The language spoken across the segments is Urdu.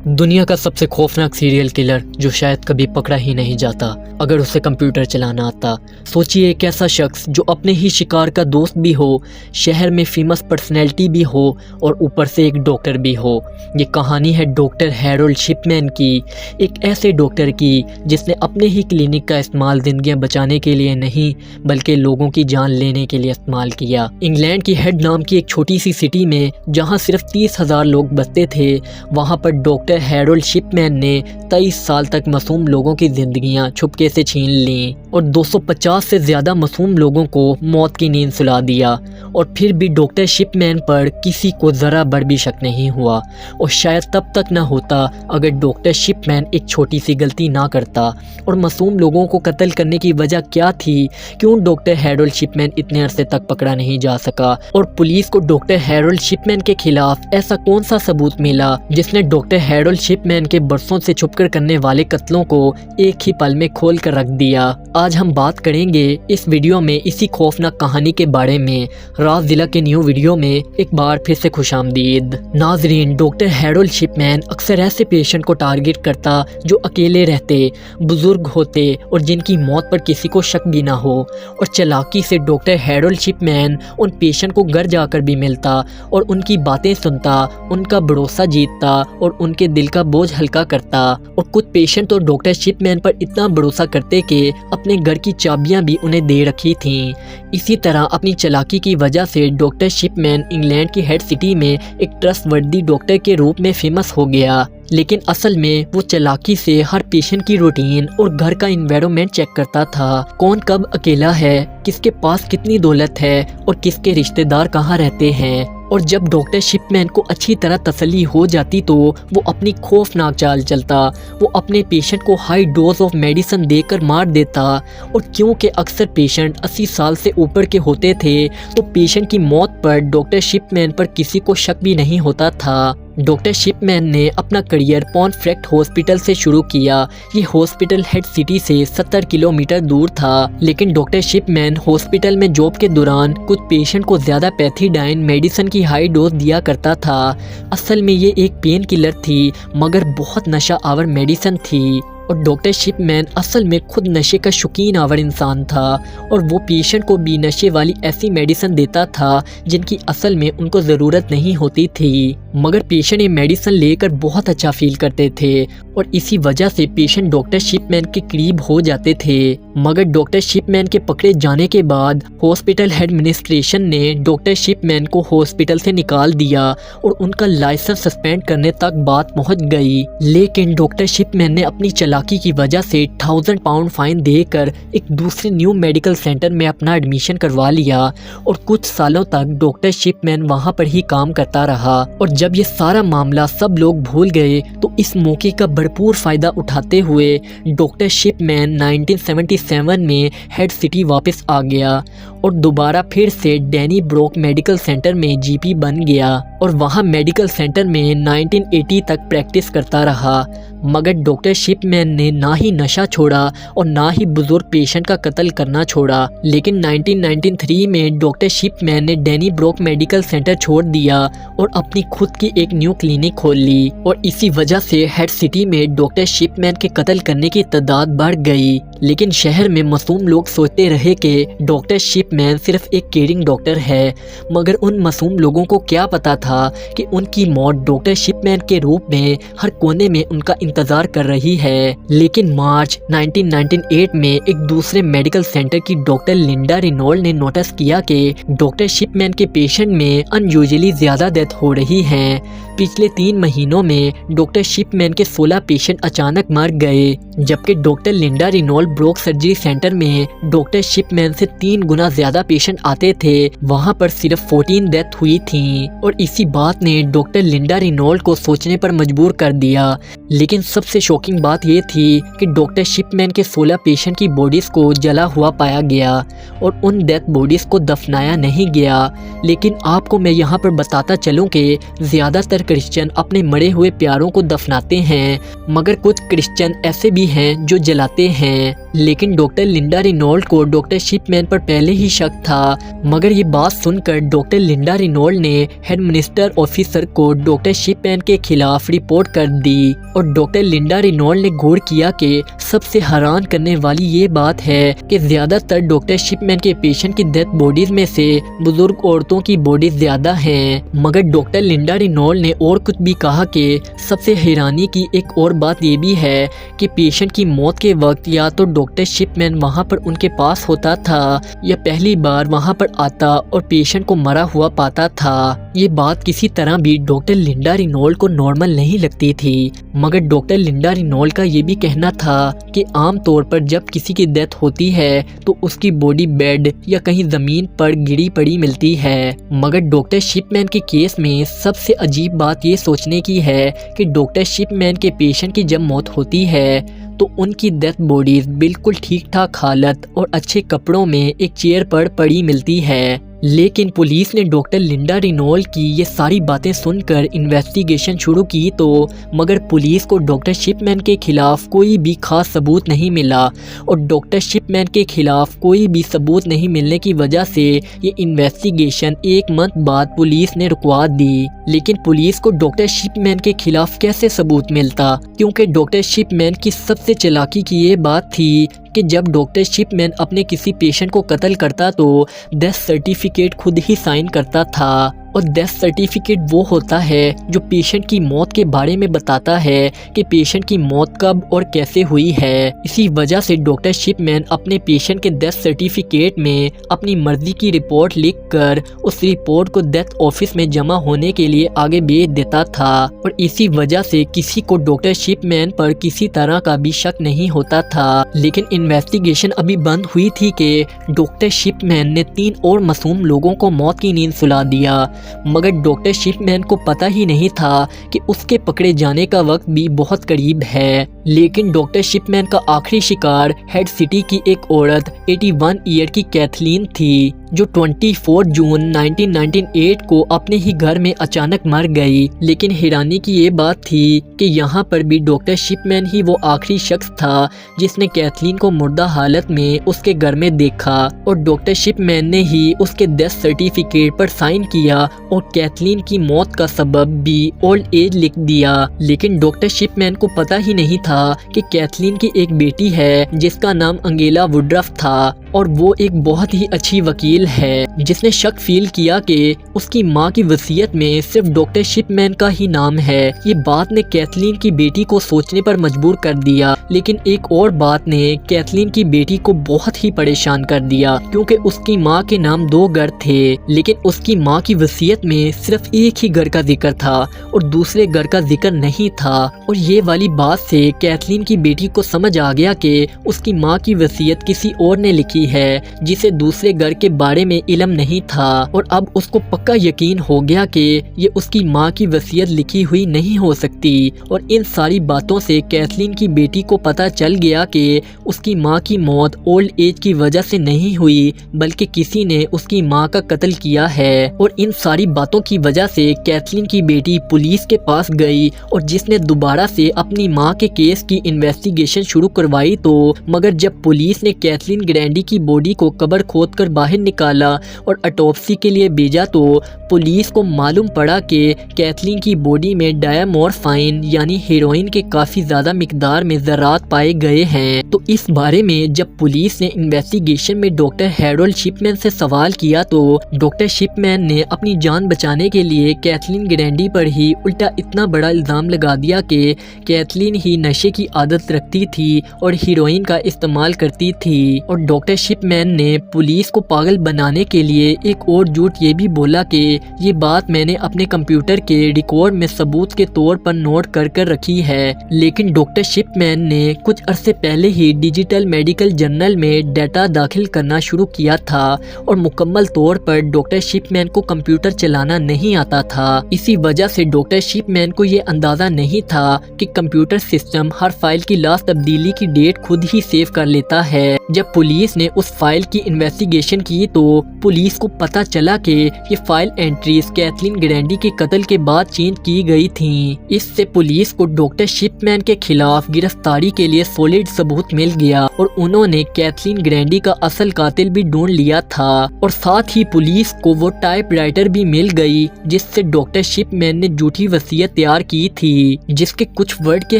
دنیا کا سب سے خوفناک سیریل کلر جو شاید کبھی پکڑا ہی نہیں جاتا اگر اسے کمپیوٹر چلانا آتا۔ سوچئے ایک ایسا شخص جو اپنے ہی شکار کا دوست بھی ہو، شہر میں فیمس پرسنالٹی بھی ہو اور اوپر سے ایک ڈاکٹر بھی ہو۔ یہ کہانی ہے ڈاکٹر ہیرولڈ شپ مین کی، ایک ایسے ڈاکٹر کی جس نے اپنے ہی کلینک کا استعمال زندگیاں بچانے کے لیے نہیں بلکہ لوگوں کی جان لینے کے لیے استعمال کیا۔ انگلینڈ کی ہیڈ نام کی ایک چھوٹی سی سٹی میں جہاں صرف 30,000 لوگ بستے تھے، وہاں پر ڈاکٹر ہیرولڈ شپ مین نے 23 سال تک معصوم لوگوں کی زندگیاں چھپکے سے چھین لیں اور 250 سے زیادہ معصوم لوگوں کو موت کی نیند سلا دیا، اور پھر بھی ڈاکٹر شپ مین پر کسی کو ذرا بھر بھی شک نہیں ہوا، اور شاید تب تک نہ ہوتا اگر ڈاکٹر شپ مین ایک چھوٹی سی غلطی نہ کرتا۔ اور معصوم لوگوں کو قتل کرنے کی وجہ کیا تھی؟ کیوں ڈاکٹر ہیرولڈ شپ مین اتنے عرصے تک پکڑا نہیں جا سکا؟ اور پولیس کو ڈاکٹر ہیرولڈ شپ مین کے خلاف ایسا کون سا ثبوت ملا جس نے ڈاکٹر ہیرولڈ شپ مین کے برسوں سے چھپ کر کرنے والے قتلوں کو ایک ہی پل میں کھول کر رکھ دیا؟ آج ہم بات کریں گے اس ویڈیو میں اسی خوفناک کہانی کے بارے میں۔ راز ضلع کے نیو ویڈیو میں ایک بار پھر سے خوش آمدید۔ ناظرین، ڈاکٹر ہیرولڈ شپ مین اکثر ایسے پیشنٹ کو ٹارگٹ کرتا جو اکیلے رہتے، بزرگ ہوتے اور جن کی موت پر کسی کو شک بھی نہ ہو، اور چالاکی سے doctor Harold ship main in patient کو گھر جا کر بھی ملتا اور ان کی باتیں سنتا، ان کا بھروسہ جیتتا اور ان کے دل کا بوجھ ہلکا کرتا۔ اور کچھ پیشنٹ تو ڈاکٹر شپ مین پر اتنا بھروسہ کرتے کہ اپنے گھر کی چابیاں بھی انہیں دے رکھی تھیں۔ اسی طرح اپنی چالاکی کی وجہ سے ڈاکٹر شپ مین انگلینڈ کی ہیڈ سٹی میں ایک ٹرسٹ وردی ڈاکٹر کے روپ میں فیمس ہو گیا، لیکن اصل میں وہ چالاکی سے ہر پیشنٹ کی روٹین اور گھر کا انوائرمنٹ چیک کرتا تھا۔ کون کب اکیلا ہے، کس کے پاس کتنی دولت ہے اور کس کے رشتہ دار کہاں رہتے ہیں۔ اور جب ڈاکٹر شپ مین کو اچھی طرح تسلی ہو جاتی تو وہ اپنی خوفناک چال چلتا، وہ اپنے پیشنٹ کو ہائی ڈوز آف میڈیسن دے کر مار دیتا، اور کیونکہ اکثر پیشنٹ 80 سال سے اوپر کے ہوتے تھے تو پیشنٹ کی موت پر ڈاکٹر شپ مین پر کسی کو شک بھی نہیں ہوتا تھا۔ ڈاکٹر شپ مین نے اپنا کریئر پونفریکٹ ہاسپٹل سے شروع کیا۔ یہ ہاسپٹل ہیڈ سٹی سے 70 کلومیٹر دور تھا، لیکن ڈاکٹر شپ مین ہاسپٹل میں جاب کے دوران کچھ پیشنٹ کو زیادہ پیتھیڈائن میڈیسن کی ہائی ڈوز دیا کرتا تھا۔ اصل میں یہ ایک پین کلر تھی مگر بہت نشہ آور میڈیسن تھی، اور ڈاکٹر شپ مین اصل میں خود نشے کا شوقین آور انسان تھا، اور وہ پیشنٹ کو بھی نشے والی ایسی میڈیسن دیتا تھا جن کی اصل میں ان کو ضرورت نہیں ہوتی تھی، مگر پیشنٹ یہ میڈیسن لے کر بہت اچھا فیل کرتے تھے، اور اسی وجہ سے پیشنٹ ڈاکٹر شپ مین کے قریب ہو جاتے تھے۔ مگر ڈاکٹر شپ مین کے پکڑے جانے کے بعد ہاسپٹل ایڈمنسٹریشن نے ڈاکٹر شپ مین کو ہاسپٹل سے نکال دیا اور ان کا لائسنس سسپینڈ کرنے تک بات پہنچ گئی، لیکن ڈاکٹر شپ مین نے اپنی چالاکی کی وجہ سے 1000 پاؤنڈ فائن دے کر ایک دوسرے نیو میڈیکل سینٹر میں اپنا ایڈمیشن کروا لیا، اور کچھ سالوں تک ڈاکٹر شپ مین وہاں پر ہی کام کرتا رہا۔ اور جب یہ سارا معاملہ سب لوگ بھول گئے تو اس موقع کا بھرپور فائدہ اٹھاتے ہوئے ڈاکٹر شپ مین 1977 میں ہیڈ سٹی واپس آ گیا اور دوبارہ پھر سے ڈینی بروک میڈیکل سینٹر میں جی پی بن گیا، اور وہاں میڈیکل سینٹر میں 1980 تک پریکٹس کرتا رہا۔ مگر ڈاکٹر شپ مین نے نہ ہی نشہ چھوڑا اور نہ ہی بزرگ پیشنٹ کا قتل کرنا چھوڑا، لیکن 1993 میں ڈاکٹر شپ مین نے ڈینی بروک میڈیکل سینٹر چھوڑ دیا اور اپنی خود کی ایک نیو کلینک کھول لی، اور اسی وجہ سے ہیڈ سٹی میں ڈاکٹر شپ مین کے قتل کرنے کی تعداد بڑھ گئی۔ لیکن شہر میں معصوم لوگ سوچتے رہے کہ ڈاکٹر شپ مین صرف ایک کیئرنگ ڈاکٹر ہے، مگر ان معصوم لوگوں کو کیا پتا تھا کہ ان کی موت ڈاکٹر شپ مین کے روپ میں ہر کونے میں ان کا انتظار کر رہی ہے۔ لیکن مارچ 1998 میں ایک دوسرے میڈیکل سینٹر کی ڈاکٹر لنڈا رینولڈ نے نوٹس کیا کہ ڈاکٹر شپ مین کے پیشنٹ میں ان یوزلی زیادہ ڈیتھ ہو رہی ہیں۔ پچھلے 3 مہینوں میں ڈاکٹر شپ مین کے 16 پیشنٹ اچانک مر گئے، جبکہ doctor Linda Reynold Brook surgery centre میں ڈاکٹر شپ مین سے 3 گنا زیادہ پیشنٹ آتے تھے، وہاں پر صرف 14 ڈیتھ ہوئی تھیں، اور اسی بات نے ڈاکٹر لنڈا رینولڈ کو سوچنے پر مجبور کر دیا لیکن سب سے شوکنگ بات یہ تھی کہ ڈاکٹر شپ مین کے 16 پیشنٹ کی باڈیز کو جلا ہوا پایا گیا اور ان ڈیتھ باڈیز کو دفنایا نہیں گیا۔ لیکن آپ کو میں یہاں پر بتاتا چلوں کہ زیادہ تر کرسچن اپنے مرے ہوئے پیاروں کو دفناتے ہیں، مگر کچھ کرسچن ایسے بھی ہیں جو جلاتے ہیں۔ لیکن ڈاکٹر لنڈا رینولڈ کو ڈاکٹر شپ مین پر پہلے ہی شک تھا، مگر یہ بات سن کر ڈاکٹر لنڈا رینولڈ نے ہیڈ منسٹر آفیسر کو ڈاکٹر شپ مین کے خلاف رپورٹ کر دی، اور ڈاکٹر لنڈا رینولڈ نے غور کیا کہ سب سے حیران کرنے والی یہ بات ہے کہ زیادہ تر ڈاکٹر شپ مین کے پیشنٹ کی ڈیتھ باڈیز میں سے بزرگ عورتوں کی باڈیز زیادہ ہیں۔ مگر ڈاکٹر لنڈا رینولڈ نے اور کچھ بھی کہا کہ سب سے حیرانی کی ایک اور بات یہ بھی ہے کہ پیشنٹ کی موت کے وقت یا تو ڈاکٹر شپ مین وہاں پر ان کے پاس ہوتا تھا یا پہلی بار وہاں پر آتا اور پیشنٹ کو مرا ہوا پاتا تھا۔ یہ بات کسی طرح بھی ڈاکٹر لنڈا رینولڈ کو نارمل نہیں لگتی تھی، مگر ڈاکٹر لنڈا رینولڈ کا یہ بھی کہنا تھا کہ عام طور پر جب کسی کی ڈیتھ ہوتی ہے تو اس کی باڈی بیڈ یا کہیں زمین پر گری پڑی ملتی ہے۔ مگر ڈاکٹر شپ مین کے کیس میں سب سے عجیب بات یہ سوچنے کی ہے کہ ڈاکٹر شپ مین کے پیشنٹ کی جب موت ہوتی ہے تو ان کی ڈیتھ باڈیز بالکل ٹھیک ٹھاک حالت اور اچھے کپڑوں میں ایک چیئر پر پڑی ملتی ہے۔ لیکن پولیس نے ڈاکٹر لنڈا رینولڈ کی یہ ساری باتیں سن کر انویسٹیگیشن شروع کی تو مگر پولیس کو ڈاکٹر شپ مین کے خلاف کوئی بھی خاص ثبوت نہیں ملا، اور ڈاکٹر شپ مین کے خلاف کوئی بھی ثبوت نہیں ملنے کی وجہ سے یہ انویسٹیگیشن ایک منتھ بعد پولیس نے رکوا دی۔ لیکن پولیس کو ڈاکٹر شپ مین کے خلاف کیسے ثبوت ملتا؟ کیونکہ ڈاکٹر شپ مین کی سب سے چالاکی کی یہ بات تھی کہ جب ڈاکٹر شپ مین اپنے کسی پیشنٹ کو قتل کرتا تو ڈیتھ سرٹیفکیٹ خود ہی سائن کرتا تھا، اور ڈیتھ سرٹیفکیٹ وہ ہوتا ہے جو پیشنٹ کی موت کے بارے میں بتاتا ہے کہ پیشنٹ کی موت کب اور کیسے ہوئی ہے۔ اسی وجہ سے ڈاکٹر شپ مین اپنے پیشنٹ کے ڈیتھ سرٹیفکیٹ میں اپنی مرضی کی رپورٹ لکھ کر اس رپورٹ کو ڈیتھ آفس میں جمع ہونے کے لیے آگے بھیج دیتا تھا، اور اسی وجہ سے کسی کو ڈاکٹر شپ مین پر کسی طرح کا بھی شک نہیں ہوتا تھا۔ لیکن انویسٹیگیشن ابھی بند ہوئی تھی کہ ڈاکٹر شپ مین نے 3 اور معصوم لوگوں کو موت کی نیند سلا دیا، مگر ڈاکٹر شپ مین کو پتہ ہی نہیں تھا کہ اس کے پکڑے جانے کا وقت بھی بہت قریب ہے۔ لیکن ڈاکٹر شپ مین کا آخری شکار ہیڈ سٹی کی ایک عورت 81 ایئر کی کیتھلین تھی، جو 24 جون 1998 کو اپنے ہی گھر میں اچانک مر گئی۔ لیکن حیرانی کی یہ بات تھی کہ یہاں پر بھی ڈاکٹر شپ مین ہی وہ آخری شخص تھا جس نے کیتھلین کو مردہ حالت میں اس کے گھر میں دیکھا، اور ڈاکٹر شپ مین نے ہی اس کے ڈیتھ سرٹیفکیٹ پر سائن کیا اور کیتھلین کی موت کا سبب بھی اولڈ ایج لکھ دیا۔ لیکن ڈاکٹر شپ مین کو پتہ ہی نہیں تھا کہ کیتھلین کی ایک بیٹی ہے جس کا نام انگیلا وڈرف تھا، اور وہ ایک بہت ہی اچھی وکیل ہے جس نے شک فیل کیا کہ اس کی ماں کی وصیت میں صرف ڈاکٹر شپ مین کا ہی نام ہے۔ یہ بات نے کیتھلین کی بیٹی کو سوچنے پر مجبور کر دیا، لیکن ایک اور بات نے کیتھلین کی بیٹی کو بہت ہی پریشان کر دیا، کیونکہ اس کی ماں کے نام 2 گھر تھے، لیکن اس کی ماں کی وصیت میں صرف ایک ہی گھر کا ذکر تھا اور دوسرے گھر کا ذکر نہیں تھا، اور یہ والی بات سے کیتھلین کی بیٹی کو سمجھ آ گیا کہ اس کی ماں کی وصیت کسی اور نے لکھی ہے جسے دوسرے گھر کے بارے میں علم نہیں تھا، اور اب اس کو پکا یقین ہو گیا کہ یہ اس کی ماں کی وصیت لکھی ہوئی نہیں ہو سکتی۔ اور ان ساری باتوں سے کیتھلین کی بیٹی کو پتا چل گیا کہ اس کی ماں کی موت اولڈ ایج کی وجہ سے نہیں ہوئی بلکہ کسی نے اس کی ماں کا قتل کیا ہے۔ اور ان ساری باتوں کی وجہ سے کیتھلین کی بیٹی پولیس کے پاس گئی، اور جس نے دوبارہ سے اپنی ماں کے کیس کی انویسٹیگیشن شروع کروائی تو مگر جب پولیس نے کیتھلین گرینڈی کی باڈی کو قبر کھود کر باہر نکالا اور اٹوپسی کے لیے بھیجا تو پولیس کو معلوم پڑا کہ کیتھلین کی باڈی میں ڈائمورفائن یعنی ہیروئن کے کافی زیادہ مقدار میں ذرات پائے گئے ہیں۔ تو اس بارے میں جب پولیس نے انویسٹیگیشن میں ڈاکٹر ہیرولڈ شپ مین سے سوال کیا تو ڈاکٹر شپ مین نے اپنی جان بچانے کے لیے کیتھلین گرینڈی پر ہی الٹا اتنا بڑا الزام لگا دیا کہ کیتھلین ہی نشے کی عادت رکھتی تھی اور ہیروئن کا استعمال کرتی تھی، اور ڈاکٹر شپ مین نے پولیس کو پاگل بنانے کے لیے ایک اور جھوٹ یہ بھی بولا کہ یہ بات میں نے اپنے کمپیوٹر کے ریکارڈ میں ثبوت کے طور پر نوٹ کر رکھی ہے، لیکن ڈاکٹر شپ مین نے کچھ عرصے پہلے ہی ڈیجیٹل میڈیکل جرنل میں ڈیٹا داخل کرنا شروع کیا تھا اور مکمل طور پر ڈاکٹر شپ مین کو کمپیوٹر چلانا نہیں آتا تھا۔ اسی وجہ سے ڈاکٹر شپ مین کو یہ اندازہ نہیں تھا کہ کمپیوٹر سسٹم ہر فائل کی لاسٹ تبدیلی کی ڈیٹ خود ہی سیو کر لیتا ہے۔ جب پولیس نے اس فائل کی انویسٹیگیشن کی تو پولیس کو پتا چلا کہ یہ فائل انٹریز کیتھلین گرینڈی کے قتل کے بعد چینج کی گئی تھیں۔ اس سے پولیس کو ڈاکٹر شپ مین کے خلاف گرفتاری کے لیے سولیڈ ثبوت مل گیا اور انہوں نے کیتھلین گرینڈی کا اصل قاتل بھی ڈھونڈ لیا تھا، اور ساتھ ہی پولیس کو وہ ٹائپ رائٹر بھی مل گئی جس سے ڈاکٹر شپ مین نے جھوٹی وصیت تیار کی تھی، جس کے کچھ ورڈ کے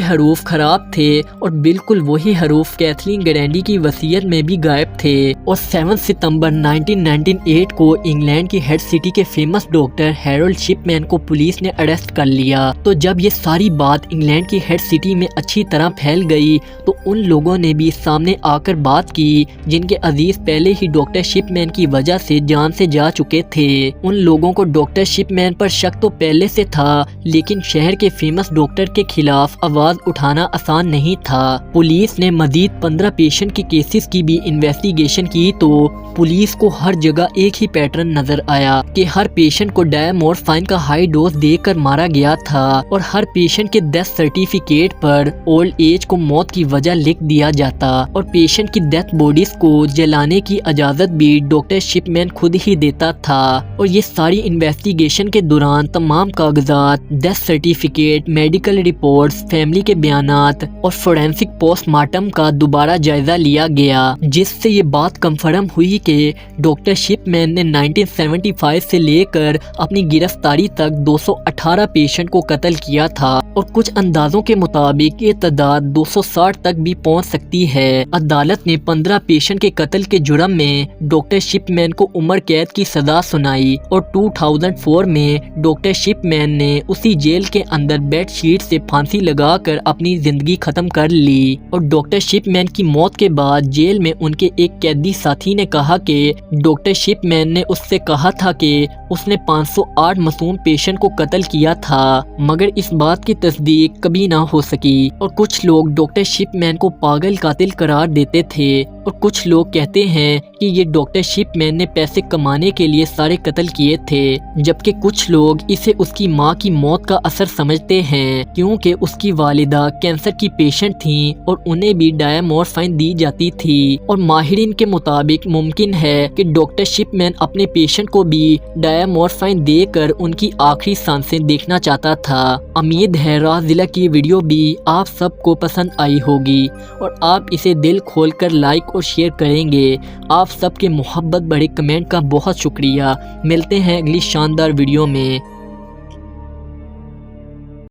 حروف خراب تھے اور بالکل وہی حروف کیتھلین گرینڈی کی وصیت میں بھی غائب تھے۔ اور 7 ستمبر 1998 کو انگلینڈ کی ہیڈ سٹی کے فیمس ڈاکٹر ہیرولڈ شپ مین کو پولیس نے اریسٹ کر لیا۔ تو جب یہ ساری بات انگلینڈ کی ہیڈ سٹی میں اچھی طرح پھیل گئی تو ان لوگوں نے بھی سامنے آ کر بات کی جن کے عزیز پہلے ہی ڈاکٹر شپ مین کی وجہ سے جان سے جا چکے تھے۔ ان لوگوں کو ڈاکٹر شپ مین پر شک تو پہلے سے تھا، لیکن شہر کے فیمس ڈاکٹر کے خلاف آواز اٹھانا آسان نہیں تھا۔ پولیس نے مزید 15 پیشنٹ کے کیسز کی بھی انویسٹیگیشن کی تو پولیس کو ہر جگہ ایک ہی پیٹرن نظر آیا کہ ہر پیشنٹ کو ڈائمورفائن کا ہائی ڈوز دے کر مارا گیا تھا، اور ہر پیشنٹ کے ڈیتھ سرٹیفکیٹ پر اولڈ ایج کو موت کی وجہ لکھ دیا جاتا، اور پیشنٹ کی ڈیتھ باڈیز کو جلانے کی اجازت بھی ڈاکٹر شپ مین خود ہی دیتا تھا۔ اور یہ ساری انویسٹیگیشن کے دوران تمام کاغذات، death certificate, medical reports, family کے بیانات اور فورینسک پوسٹ مارٹم کا دوبارہ جائزہ لیا گیا، جس سے یہ بات کنفرم ہوئی کہ ڈاکٹر شپ مین نے 1975 سے لے کر اپنی گرفتاری تک 218 پیشنٹ کو قتل کیا تھا، اور کچھ اندازوں کے مطابق یہ تعداد 260 تک بھی پہنچ سکتی ہے۔ عدالت نے 15 پیشنٹ کے قتل کے جرم میں ڈاکٹر شپ مین کو عمر قید کی سزا سنائی، اور 2004 میں ڈاکٹر شپ مین نے اسی جیل کے اندر بیڈ شیٹ سے پھانسی لگا کر اپنی زندگی ختم کر لی۔ اور ڈاکٹر شپ مین کی موت کے بعد جیل میں ان کے ایک قیدی ساتھی نے کہا کہ ڈاکٹر شپ مین نے اس سے کہا تھا کہ اس نے 508 معصوم پیشنٹ کو قتل کیا تھا، مگر اس بات کی تصدیق کبھی نہ ہو سکی، اور کچھ لوگ ڈاکٹر شپ مین کو پاگل قاتل قرار دیتے تھے، اور کچھ لوگ کہتے ہیں کہ یہ ڈاکٹر شپ مین نے پیسے کمانے کے لیے سارے قتل کیے تھے، جبکہ کچھ لوگ اسے اس کی ماں کی موت کا اثر سمجھتے ہیں، کیونکہ اس کی والدہ کینسر کی پیشنٹ تھیں اور انہیں بھی ڈائمورفائن دی جاتی تھی، اور ماہرین کے مطابق ممکن ہے کہ ڈاکٹر شپ مین اپنے پیشنٹ کو بھی ڈائمورفائن دے کر ان کی آخری سانسیں دیکھنا چاہتا تھا۔ امید ہے راز ضلع کی ویڈیو بھی آپ سب کو پسند آئی ہوگی، اور آپ اسے دل کھول کر لائک اور شیئر کریں گے۔ آپ سب کے محبت بڑے کمنٹ کا بہت شکریہ۔ ملتے ہیں اگلی شاندار ویڈیو میں۔